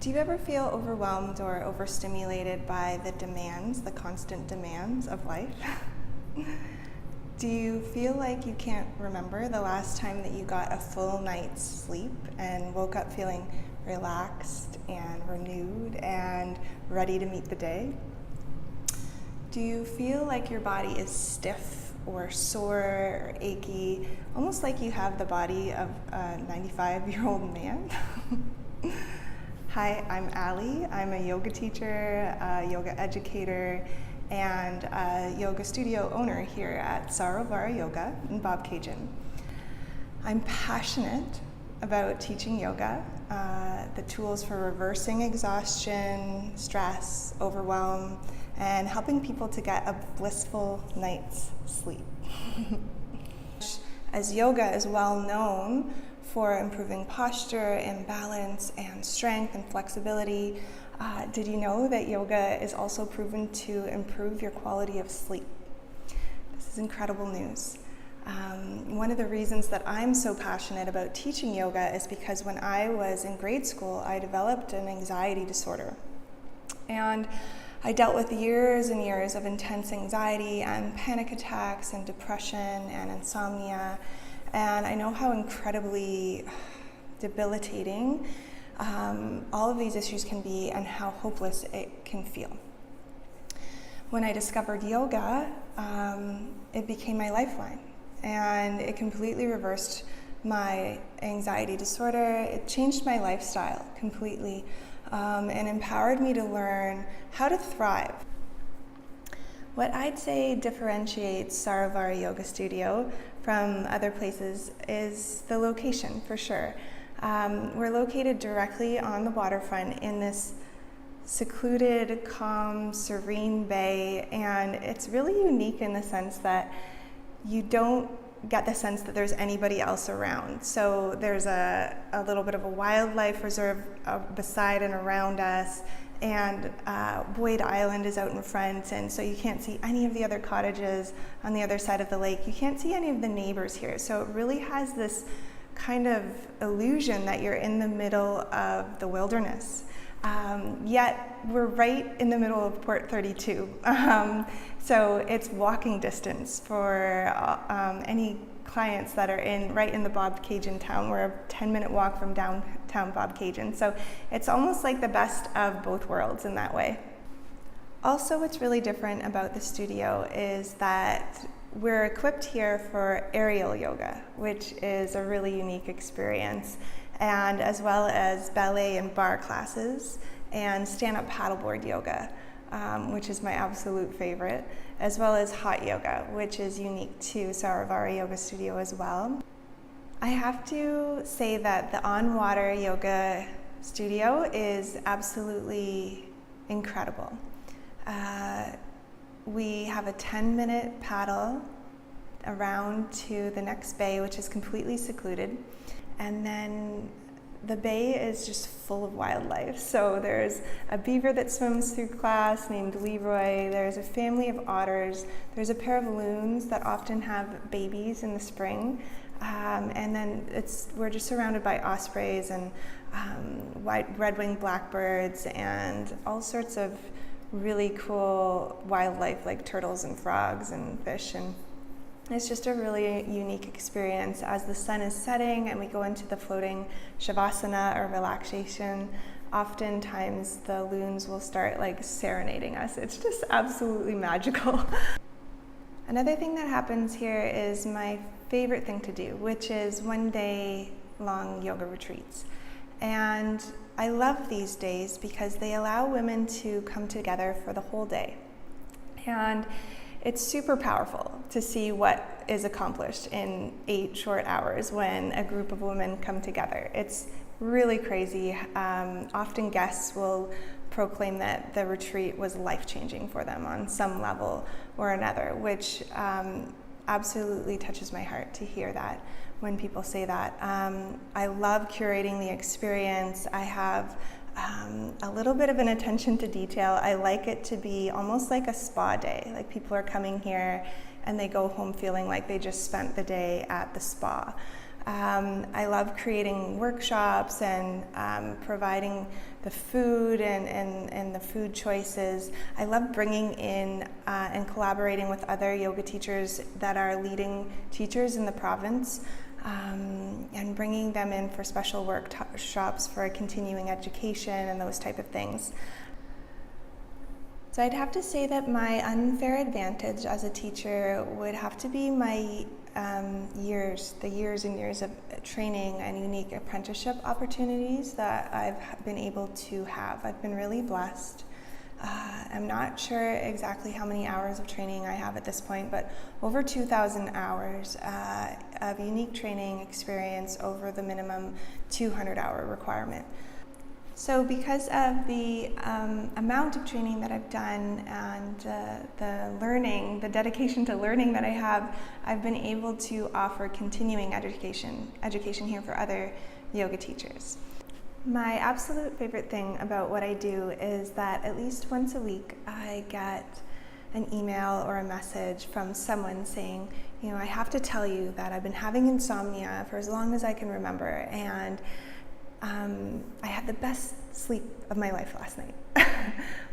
Do you ever feel overwhelmed or overstimulated by the constant demands of life? Do you feel like you can't remember the last time that you got a full night's sleep and woke up feeling relaxed and renewed and ready to meet the day? Do you feel like your body is stiff or sore or achy, almost like you have the body of a 95-year-old man? Hi, I'm Allie. I'm a yoga teacher, a yoga educator, and a yoga studio owner here at Sarovara Yoga in Bobcaygeon. I'm passionate about teaching yoga, the tools for reversing exhaustion, stress, overwhelm, and helping people to get a blissful night's sleep. As yoga is well known for improving posture and balance and strength and flexibility, did you know that yoga is also proven to improve your quality of sleep? This is incredible news. One of the reasons that I'm so passionate about teaching yoga is because when I was in grade school, I developed an anxiety disorder. And I dealt with years and years of intense anxiety and panic attacks and depression and insomnia. And I know how incredibly debilitating all of these issues can be and how hopeless it can feel. When I discovered yoga, it became my lifeline, and it completely reversed my anxiety disorder. It changed my lifestyle completely and empowered me to learn how to thrive. What I'd say differentiates Sarovara Yoga Studio from other places is the location, for sure. We're located directly on the waterfront in this secluded, calm, serene bay, and it's really unique in the sense that you don't get the sense that there's anybody else around. So there's a little bit of a wildlife reserve beside and around us, and Boyd Island is out in front, and so you can't see any of the other cottages on the other side of the lake. You can't see any of the neighbors here, so it really has this kind of illusion that you're in the middle of the wilderness. Yet we're right in the middle of Port 32, so it's walking distance for any clients that are right in the Bobcaygeon town. We're a 10-minute walk from downtown Bobcaygeon, so it's almost like the best of both worlds in that way. Also, what's really different about the studio is that we're equipped here for aerial yoga, which is a really unique experience, and as well as ballet and bar classes and stand-up paddleboard yoga, which is my absolute favorite, as well as hot yoga, which is unique to Sarovara Yoga Studio as well. I have to say that the on-water yoga studio is absolutely incredible. We have a 10-minute paddle around to the next bay, which is completely secluded, and then the bay is just full of wildlife. So there's a beaver that swims through class named Leroy, there's a family of otters, there's a pair of loons that often have babies in the spring, and then we're just surrounded by ospreys and red-winged blackbirds and all sorts of really cool wildlife like turtles and frogs and fish, and it's just a really unique experience. As the sun is setting and we go into the floating shavasana or relaxation, oftentimes the loons will start like serenading us. It's just absolutely magical. Another thing that happens here is my favorite thing to do, which is one-day-long yoga retreats. And I love these days because they allow women to come together for the whole day. And it's super powerful to see what is accomplished in 8 short hours when a group of women come together. It's really crazy. Often guests will proclaim that the retreat was life-changing for them on some level or another, which absolutely touches my heart to hear that when people say that. I love curating the experience. I have a little bit of an attention to detail. I like it to be almost like a spa day. Like people are coming here and they go home feeling like they just spent the day at the spa. I love creating workshops and providing the food and the food choices. I love bringing in and collaborating with other yoga teachers that are leading teachers in the province, and bringing them in for special workshops for continuing education and those type of things. So I'd have to say that my unfair advantage as a teacher would have to be my the years and years of training and unique apprenticeship opportunities that I've been able to have. I've been really blessed. I'm not sure exactly how many hours of training I have at this point, but over 2,000 hours of unique training experience over the minimum 200-hour requirement. So because of the amount of training that I've done and the dedication to learning that I have, I've been able to offer continuing education here for other yoga teachers. My absolute favorite thing about what I do is that at least once a week I get an email or a message from someone saying, I have to tell you that I've been having insomnia for as long as I can remember, and I had the best sleep of my life last night.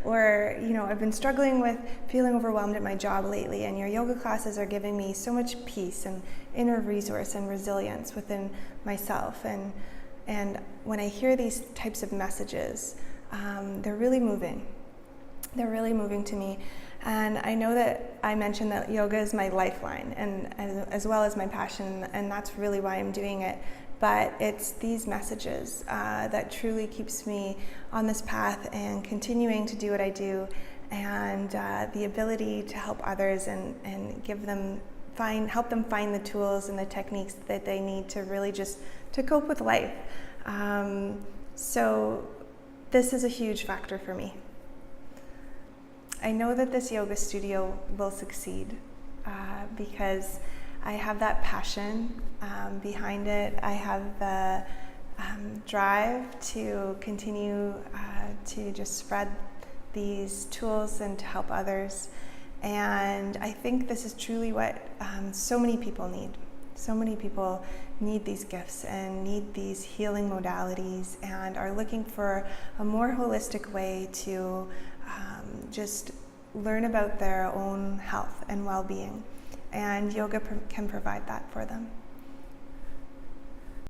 Or, I've been struggling with feeling overwhelmed at my job lately, and your yoga classes are giving me so much peace and inner resource and resilience within myself. And when I hear these types of messages, they're really moving. They're really moving to me. And I know that I mentioned that yoga is my lifeline, and as well as my passion, and that's really why I'm doing it. But it's these messages that truly keeps me on this path and continuing to do what I do, and the ability to help others and help them find the tools and the techniques that they need to really just to cope with life. So this is a huge factor for me. I know that this yoga studio will succeed because I have that passion behind it. I have the drive to continue to just spread these tools and to help others. And I think this is truly what so many people need. So many people need these gifts and need these healing modalities and are looking for a more holistic way to just learn about their own health and well-being. And yoga can provide that for them.